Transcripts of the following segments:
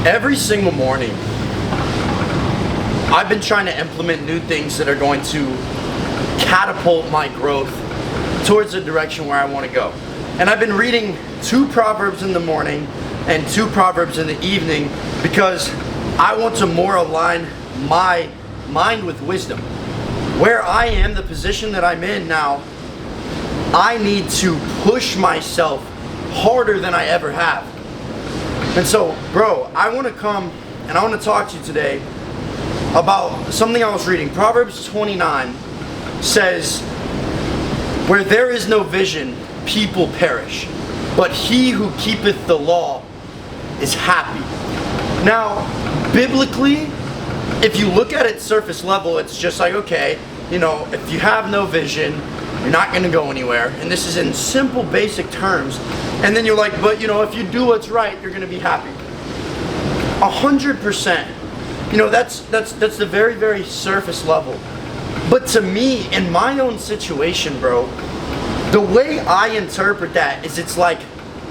Every single morning, I've been trying to implement new things that are going to catapult my growth towards the direction where I want to go. And I've been reading 2 Proverbs in the morning and 2 Proverbs in the evening because I want to more align my mind with wisdom. Where I am, the position that I'm in now, I need to push myself harder than I ever have. And so, bro, I want to come and I want to talk to you today about something I was reading. Proverbs 29 says, "Where there is no vision, people perish, but he who keepeth the law is happy." Now, biblically, if you look at it surface level, it's just like, okay, if you have no vision, you're not going to go anywhere. And this is in simple, basic terms. And then you're like, but if you do what's right, you're going to be happy. 100%. That's the very, very surface level. But to me, in my own situation, bro, the way I interpret that is it's like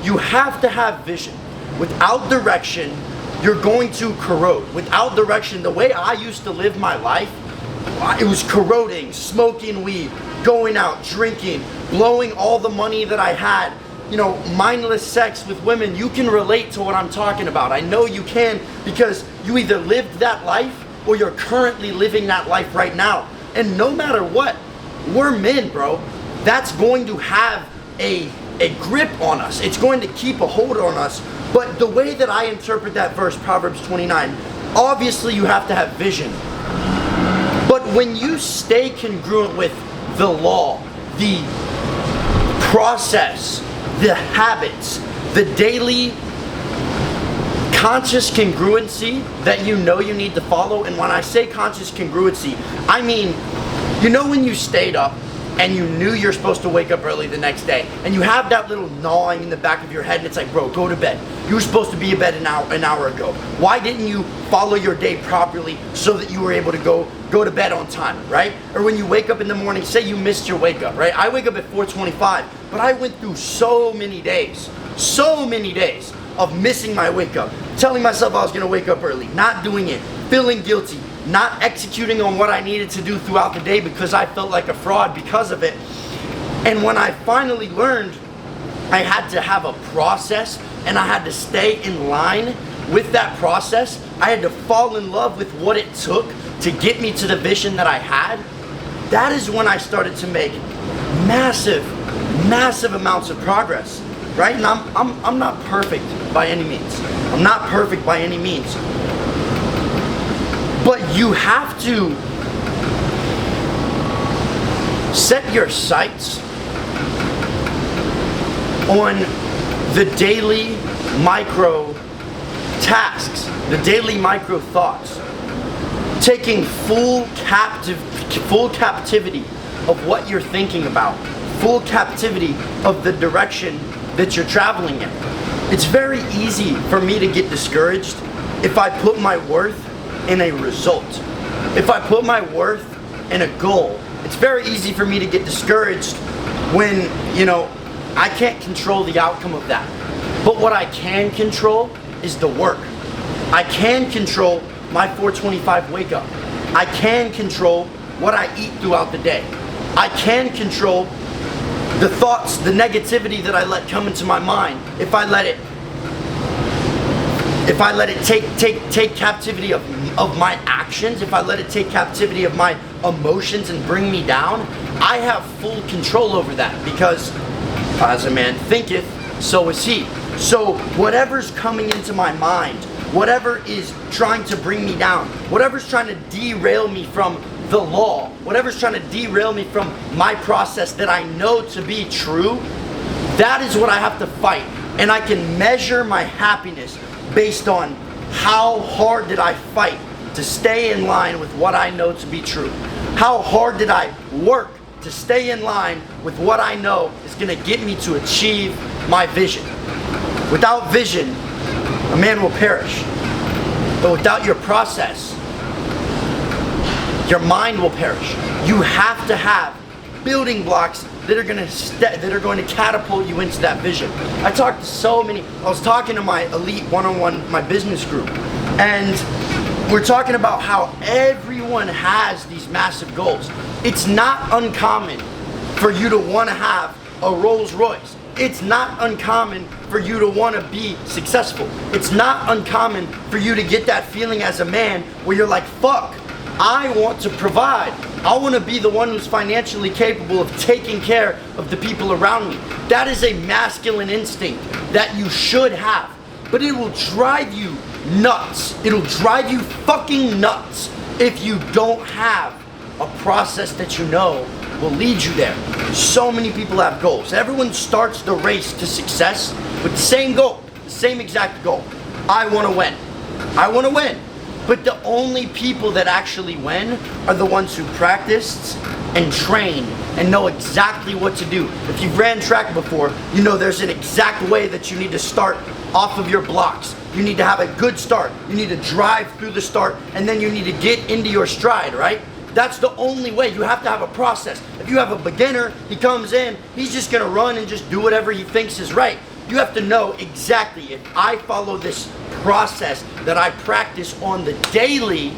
you have to have vision. Without direction, you're going to corrode. Without direction, the way I used to live my life, it was corroding, smoking weed, going out, drinking, blowing all the money that I had, mindless sex with women. You can relate to what I'm talking about. I know you can, because you either lived that life or you're currently living that life right now. And no matter what, we're men, bro. That's going to have a grip on us. It's going to keep a hold on us. But the way that I interpret that verse, Proverbs 29, obviously you have to have vision. But when you stay congruent with the law, the process, the habits, the daily conscious congruency that you need to follow, and when I say conscious congruency, I mean, when you stayed up and you knew you're supposed to wake up early the next day, and you have that little gnawing in the back of your head, and it's like, bro, go to bed. You were supposed to be in bed an hour ago. Why didn't you follow your day properly so that you were able to go to bed on time, right? Or when you wake up in the morning, say you missed your wake up, right? I wake up at 4:25, but I went through so many days of missing my wake up, telling myself I was gonna wake up early, not doing it, feeling guilty, not executing on what I needed to do throughout the day because I felt like a fraud because of it. And when I finally learned I had to have a process and I had to stay in line with that process, I had to fall in love with what it took to get me to the vision that I had, that is when I started to make massive amounts of progress, right? And I'm not perfect by any means. I'm not perfect by any means. But you have to set your sights on the daily micro tasks, the daily micro thoughts, taking full captivity of what you're thinking about, full captivity of the direction that you're traveling in. It's very easy for me to get discouraged if I put my worth in a result. If I put my worth in a goal, it's very easy for me to get discouraged when, I can't control the outcome of that. But what I can control is the work. I can control my 4:25 wake up. I can control what I eat throughout the day. I can control the thoughts, the negativity that I let come into my mind. If I let it take captivity of my actions, if I let it take captivity of my emotions and bring me down, I have full control over that, because as a man thinketh, so is he. So whatever's coming into my mind, whatever is trying to bring me down, whatever's trying to derail me from the law, whatever's trying to derail me from my process that I know to be true, that is what I have to fight. And I can measure my happiness based on how hard did I fight to stay in line with what I know to be true. How hard did I work to stay in line with what I know is going to get me to achieve my vision. Without vision, a man will perish. But without your process, your mind will perish. You have to have building blocks that are going to catapult you into that vision. I talked to so many. I was talking to my elite one-on-one, my business group, and we're talking about how everyone has these massive goals. It's not uncommon for you to want to have a Rolls Royce. It's not uncommon for you to want to be successful. It's not uncommon for you to get that feeling as a man where you're like, fuck, I want to provide. I want to be the one who's financially capable of taking care of the people around me. That is a masculine instinct that you should have. But it will drive you nuts. It'll drive you fucking nuts if you don't have a process that you know will lead you there. So many people have goals. Everyone starts the race to success with the same goal, the same exact goal. I want to win. I want to win. But the only people that actually win are the ones who practiced and train and know exactly what to do. If you've ran track before, you know there's an exact way that you need to start off of your blocks. You need to have a good start. You need to drive through the start, and then you need to get into your stride, right? That's the only way. You have to have a process. If you have a beginner, he comes in, he's just gonna run and just do whatever he thinks is right. You have to know exactly, if I follow this process that I practice on the daily,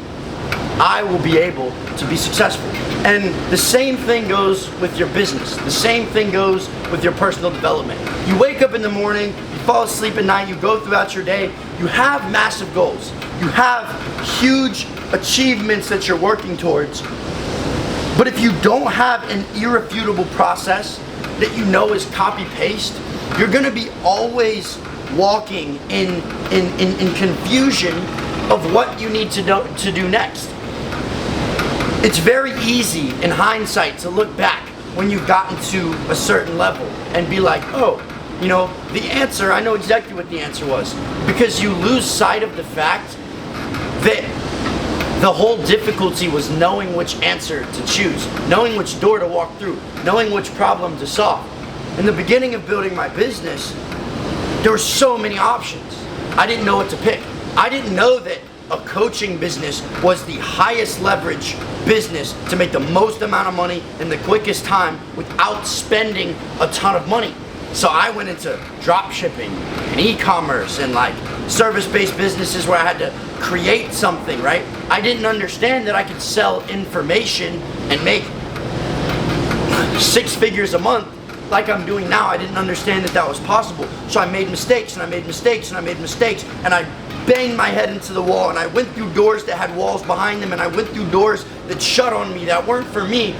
I will be able to be successful. And the same thing goes with your business. The same thing goes with your personal development. You wake up in the morning, you fall asleep at night, you go throughout your day, you have massive goals. You have huge achievements that you're working towards. But if you don't have an irrefutable process that you know is copy-paste, you're gonna be always walking in confusion of what you need to do next. It's very easy in hindsight to look back when you've gotten to a certain level and be like, oh, you know, the answer, I know exactly what the answer was. Because you lose sight of the fact that the whole difficulty was knowing which answer to choose, knowing which door to walk through, knowing which problem to solve. In the beginning of building my business, there were so many options. I didn't know what to pick. I didn't know that a coaching business was the highest leverage business to make the most amount of money in the quickest time without spending a ton of money. So I went into drop shipping and e-commerce and like service-based businesses where I had to create something, right? I didn't understand that I could sell information and make 6 figures a month like I'm doing now. I didn't understand that that was possible. So I made mistakes and I made mistakes and I made mistakes and I banged my head into the wall and I went through doors that had walls behind them and I went through doors that shut on me that weren't for me.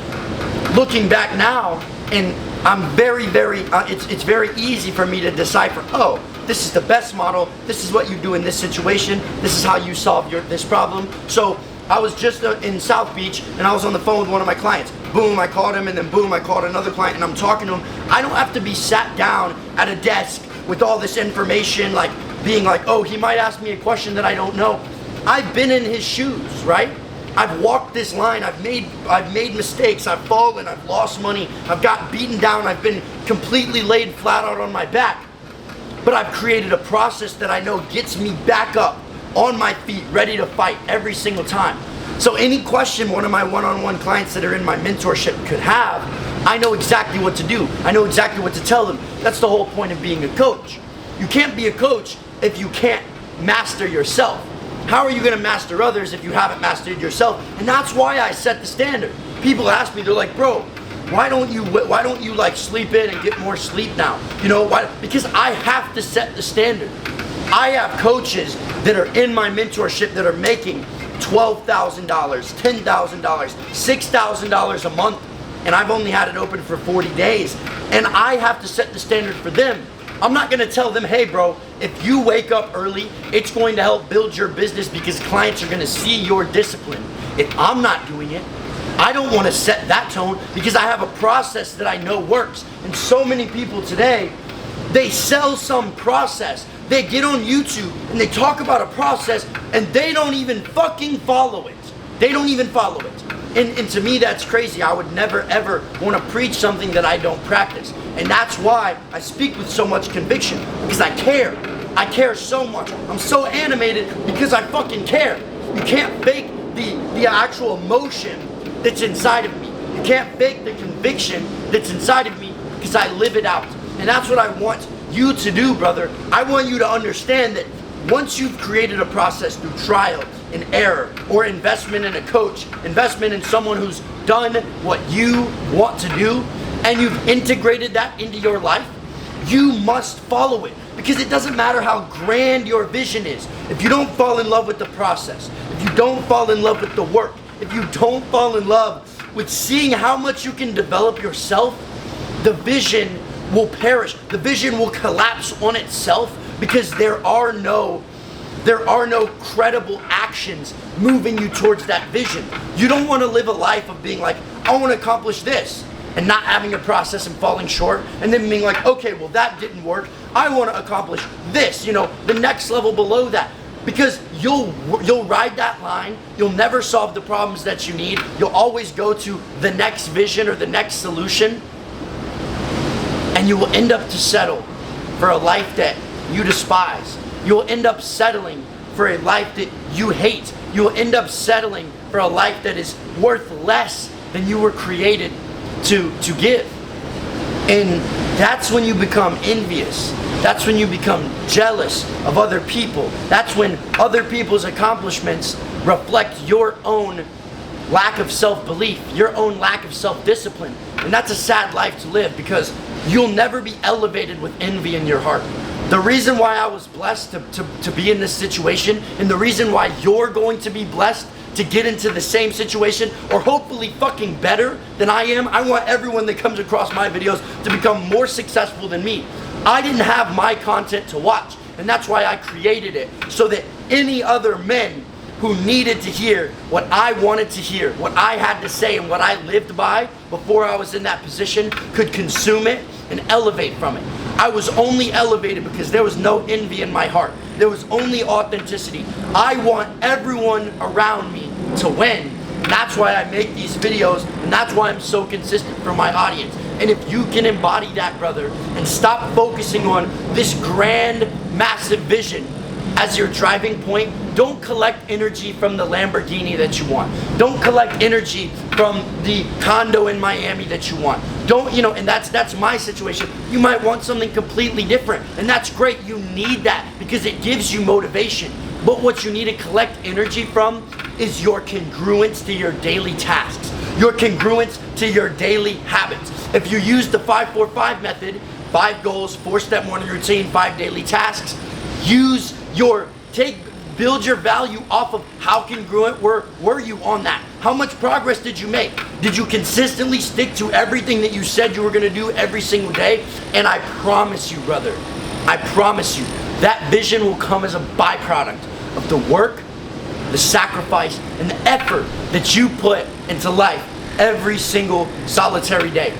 Looking back now, and I'm it's very easy for me to decipher, oh, this is the best model, this is what you do in this situation, this is how you solve this problem. So I was just in South Beach and I was on the phone with one of my clients. Boom, I called him, and then boom, I called another client and I'm talking to him. I don't have to be sat down at a desk with all this information, like being like, oh, he might ask me a question that I don't know. I've been in his shoes, right? I've walked this line, I've made mistakes, I've fallen, I've lost money, I've got beaten down, I've been completely laid flat out on my back. But I've created a process that I know gets me back up on my feet, ready to fight every single time. So any question one of my one-on-one clients that are in my mentorship could have, I know exactly what to do. I know exactly what to tell them. That's the whole point of being a coach. You can't be a coach if you can't master yourself. How are you going to master others if you haven't mastered yourself? And that's why I set the standard. People ask me, they're like, bro, why don't you like sleep in and get more sleep now? You know why? Because I have to set the standard. I have coaches that are in my mentorship that are making $12,000, $10,000, $6,000 a month, and I've only had it open for 40 days. And I have to set the standard for them. I'm not gonna tell them, hey bro, if you wake up early, it's going to help build your business because clients are gonna see your discipline. If I'm not doing it, I don't wanna set that tone because I have a process that I know works. And so many people today, they sell some process. They get on YouTube and they talk about a process and they don't even fucking follow it. They don't even follow it. And to me, that's crazy. I would never ever want to preach something that I don't practice. And that's why I speak with so much conviction, because I care. I care so much. I'm so animated because I fucking care. You can't fake the actual emotion that's inside of me. You can't fake the conviction that's inside of me because I live it out. And that's what I want you to do, brother. I want you to understand that once you've created a process through trial and error, or investment in a coach, investment in someone who's done what you want to do, and you've integrated that into your life, you must follow it. Because it doesn't matter how grand your vision is. If you don't fall in love with the process, if you don't fall in love with the work, if you don't fall in love with seeing how much you can develop yourself, the vision will perish. The vision will collapse on itself because there are no credible actions moving you towards that vision. You don't want to live a life of being like, I want to accomplish this, and not having a process and falling short, and then being like, okay, well that didn't work. I want to accomplish this, the next level below that. Because you'll ride that line, you'll never solve the problems that you need, you'll always go to the next vision or the next solution, and you will end up to settle for a life that you despise. You'll end up settling for a life that you hate. You'll end up settling for a life that is worth less than you were created to give. And that's when you become envious. That's when you become jealous of other people. That's when other people's accomplishments reflect your own lack of self-belief, your own lack of self-discipline. And that's a sad life to live, because you'll never be elevated with envy in your heart. The reason why I was blessed to be in this situation, and the reason why you're going to be blessed to get into the same situation, or hopefully fucking better than I am. I want everyone that comes across my videos to become more successful than me. I didn't have my content to watch, and that's why I created it, so that any other men who needed to hear what I wanted to hear, what I had to say, and what I lived by before I was in that position could consume it and elevate from it. I was only elevated because there was no envy in my heart. There was only authenticity. I want everyone around me to win. And that's why I make these videos, and that's why I'm so consistent for my audience. And if you can embody that, brother, and stop focusing on this grand, massive vision as your driving point, don't collect energy from the Lamborghini that you want. Don't collect energy from the condo in Miami that you want. Don't, and that's my situation. You might want something completely different, and that's great. You need that because it gives you motivation. But what you need to collect energy from is your congruence to your daily tasks, your congruence to your daily habits. If you use the 5-4-5 method, 5 goals, 4-step morning routine, 5 daily tasks, build your value off of how congruent were you on that? How much progress did you make? Did you consistently stick to everything that you said you were going to do every single day? And I promise you, brother, I promise you, that vision will come as a byproduct of the work, the sacrifice, and the effort that you put into life every single solitary day.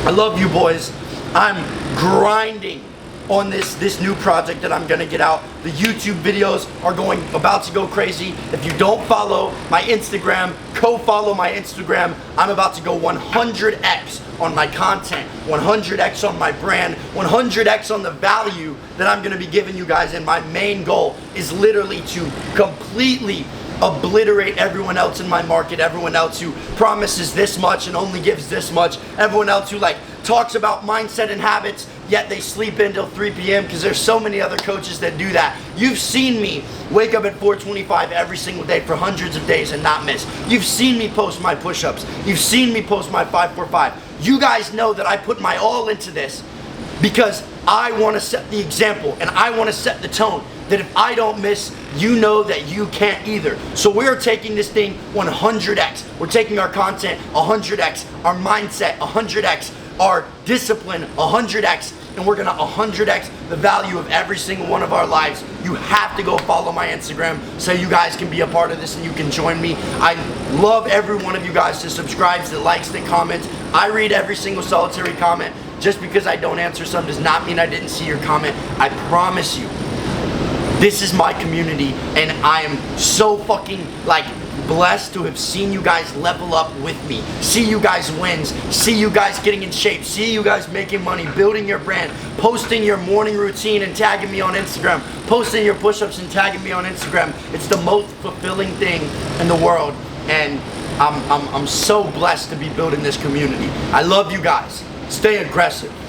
I love you, boys. I'm grinding on this new project that I'm gonna get out. The YouTube videos are about to go crazy. If you don't follow my Instagram, co-follow my Instagram. I'm about to go 100x on my content, 100x on my brand, 100x on the value that I'm gonna be giving you guys. And my main goal is literally to completely obliterate everyone else in my market, everyone else who promises this much and only gives this much, everyone else who talks about mindset and habits, yet they sleep in till 3 p.m. because there's so many other coaches that do that. You've seen me wake up at 4:25 every single day for hundreds of days and not miss. You've seen me post my push-ups. You've seen me post my 5-4-5. You guys know that I put my all into this because I want to set the example and I want to set the tone that if I don't miss, you know that you can't either. So we're taking this thing 100x. We're taking our content 100x, our mindset 100x, our discipline 100x, and we're gonna 100x the value of every single one of our lives. You have to go follow my Instagram so you guys can be a part of this and you can join me. I love every one of you guys that subscribes, that likes, that comments. I read every single solitary comment. Just because I don't answer some does not mean I didn't see your comment. I promise you, this is my community, and I am so fucking blessed to have seen you guys level up with me, see you guys wins, see you guys getting in shape, see you guys making money, building your brand, posting your morning routine and tagging me on Instagram, posting your push-ups and tagging me on Instagram. It's the most fulfilling thing in the world, and I'm so blessed to be building this community. I love you guys. Stay aggressive.